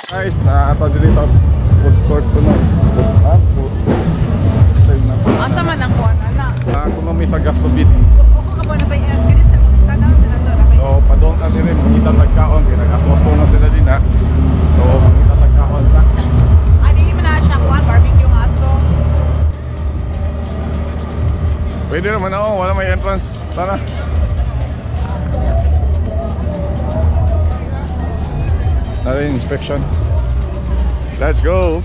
Guys, naato dili sa food court ko na. Asa man ang kuha na? Ako nami sa gasubit. Ako ka ba na ba i-escalate sa tanaw na nato? So, padong ka din mangita tagkaon, pinag-aswaso na sila din ha. So, mangita tagkaon sa. Hindi mo na siya kuha, barbecue nga aso. Pwede naman ako, wala may entrance. Tara. Natin inspection. Let's go.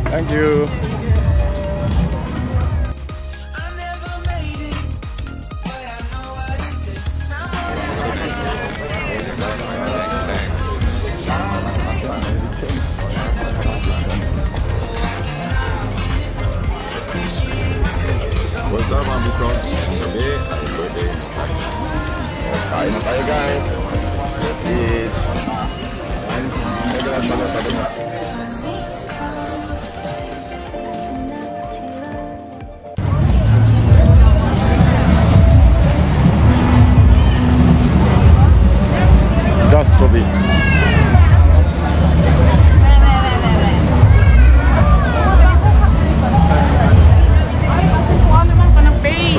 Thank you. What's up mga VisLog? Gabi, happy birthday. Kain na tayo guys. Let's eat. Pwede na siya na sabi na. Gastrobics.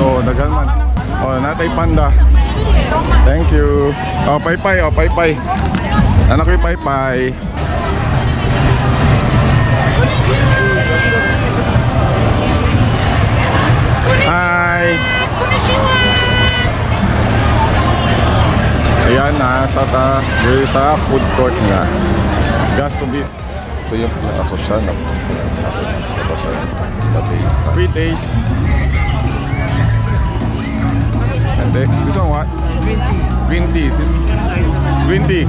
So, dagan man. Oh, natay panda. Thank you. Oh, paypay, oh, paypay. Anak ko yung paypay. Hi. Ayan na, sa food court nga. Gasubit. Ito yung pinaka-social na social. 3 days. And this one what? Green tea. Green tea.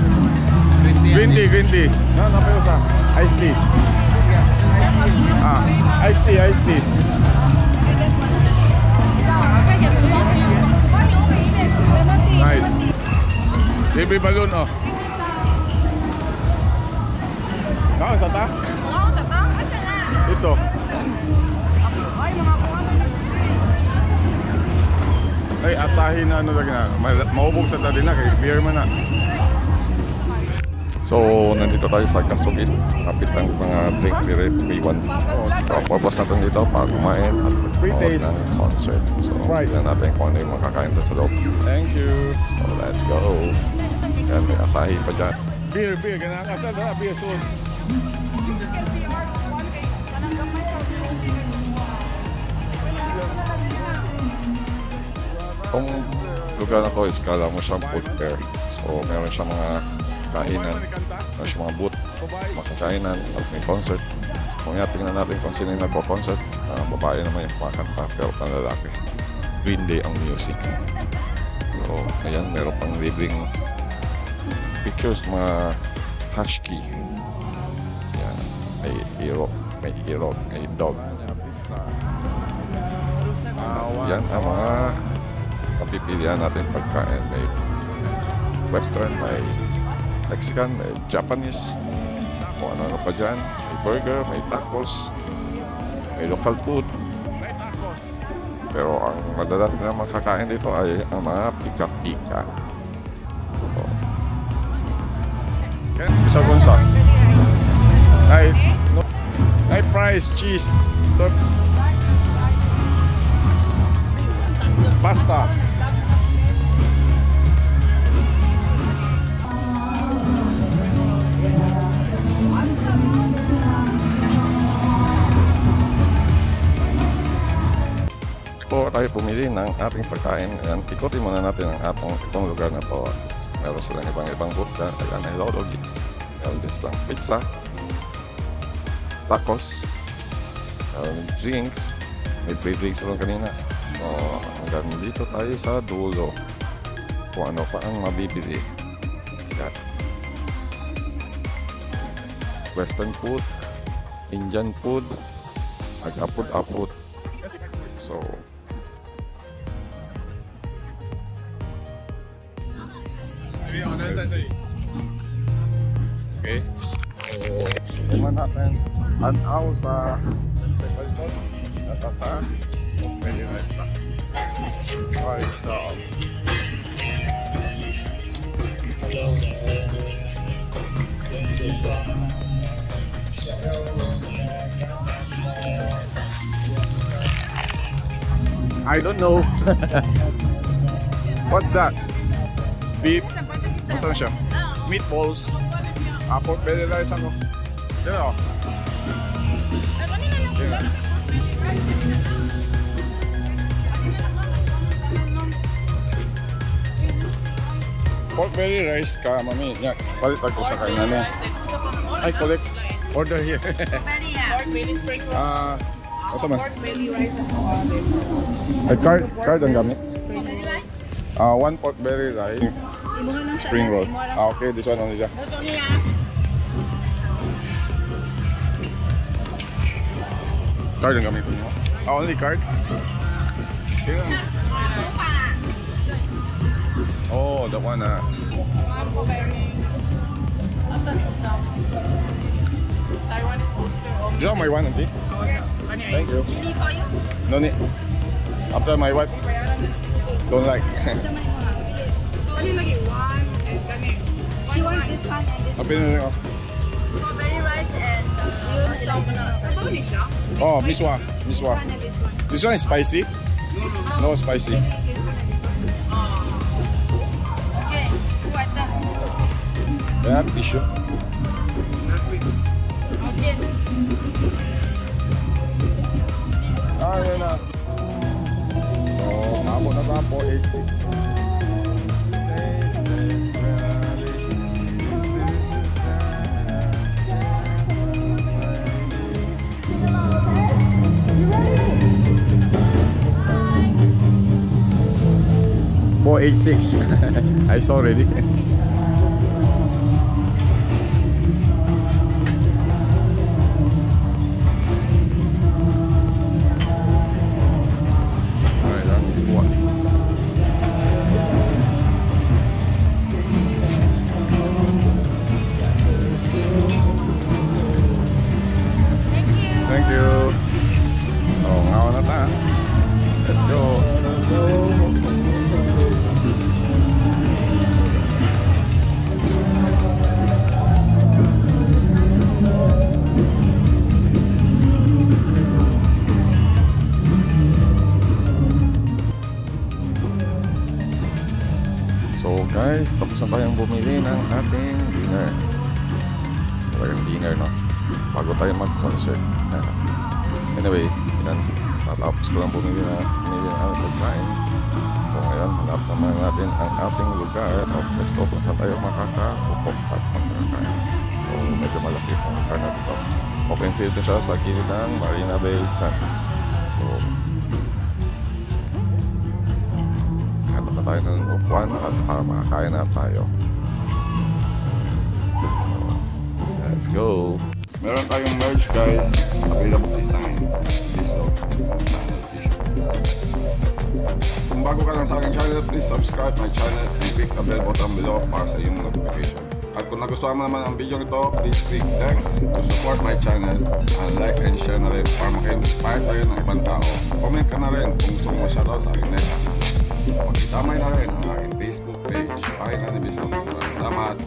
Green tea. No, no, pero iced tea. Iced tea. Nice. Baby balloon, oh. Kau sa ta? Ito. Ay, asahin na ano lagi na. Maubog sa tadi na, kay beer man na. So, nandito tayo sa Gasubit. Kapit ang mga drink dire, P1. So, purpose natin dito para kumain at mag-promote ng concert. So, tignan natin kung ano yung makakain doon sa loob. Thank you. So, let's go. Yan, may asahi pa dyan. Beer, ganang kasal na, beer soon. Itong lugar na to is kala mo siyang food fair. So meron siyang mga kainan, meron siyang mga booth, makakainan at may concert. Kung nga tingnan natin kung sino yung nagpo-concert, babae naman yung kumakanta pero pang lalaki. Green Day ang music. So ayan, meron pang libreng pictures, mga hashkey. Ayan, may hero, may dog. Yan ang mga pipilian natin pagkain. May western, may Mexican, may Japanese, kung ano pa dyan. May burger, may tacos, may local food. Pero ang madalas na makakain dito ay ang mga pika-pika. So, bisa gunsa ay fries, cheese, pasta. Po tayo pumili ng ating pagkain. Ayan, ikutin muna natin ang itong lugar na to. Meron silang ibang booth. Ayan, may hotdog, meron din silang pizza, tacos, meron drinks, may free drinks lang kanina. So, hanggang dito tayo sa dulo kung ano pa ang mabibili. Ayan. Western food, Indian food, ag-apod-apod. So, okay. So, naman natin an-aw sa balkon at sa pwede na stock. car stop. I don't know. What's that? Beef. What's that? Meatballs. Pork belly rice ako. Yan o. Pork belly rice ka, mami. Yan. Palit ako sa kainan niya. Ay, collect. Order here. Pork belly spring roll. Asa man? Pork belly rice. Ay, card ang gamit. One pork belly rice. Spring roll. Okay, this one only siya. Card ang gamit mo? Only card? Yeah. Oh, that one Taiwan is posted. Is that my one, auntie? Yes. Thank you. Chili for you? No need. After my wife don't like. So only lagi one and kani. She wants this one and this one. Apin na rin ako. So berry rice and Sabaw ni siya? Oh, miswa. Miswa. and this one. This one is spicy? No spicy. Okay, what the? Can I have tissue? Jin. Yun na. Oh, tabo na tapo. 80. Age 6. I saw already. Thank you. Oh, ngawa na ta. Let's go. So guys, tapos na tayong bumili ng ating dinner. Talagang dinner, no? Bago tayo mag-concert. Anyway, yan. Natapos ko lang bumili ng aming pagkain. So ngayon, hanap naman natin ang ating lugar o pwesto kung saan tayo makakapupok at makakain. So medyo malaki ang lugar na dito. Open field siya sa gilid ng Marina Bay Sands. So hanap na tayo ng upuan at para makakain na tayo. So let's go! Meron tayong merch guys, available design, VisLog, kung bago ka lang sa aking channel, please subscribe my channel and click the bell button below para sa iyong notification. At kung nagustuhan mo naman ang video nito, please click thanks to support my channel and like and share na rin para maka-inspire tayo ng ibang tao. Comment ka na rin kung gusto mo ma-shoutout sa aking next video. Magkitamay na rin ang aking Facebook page, Marina ni VisLog. Salamat!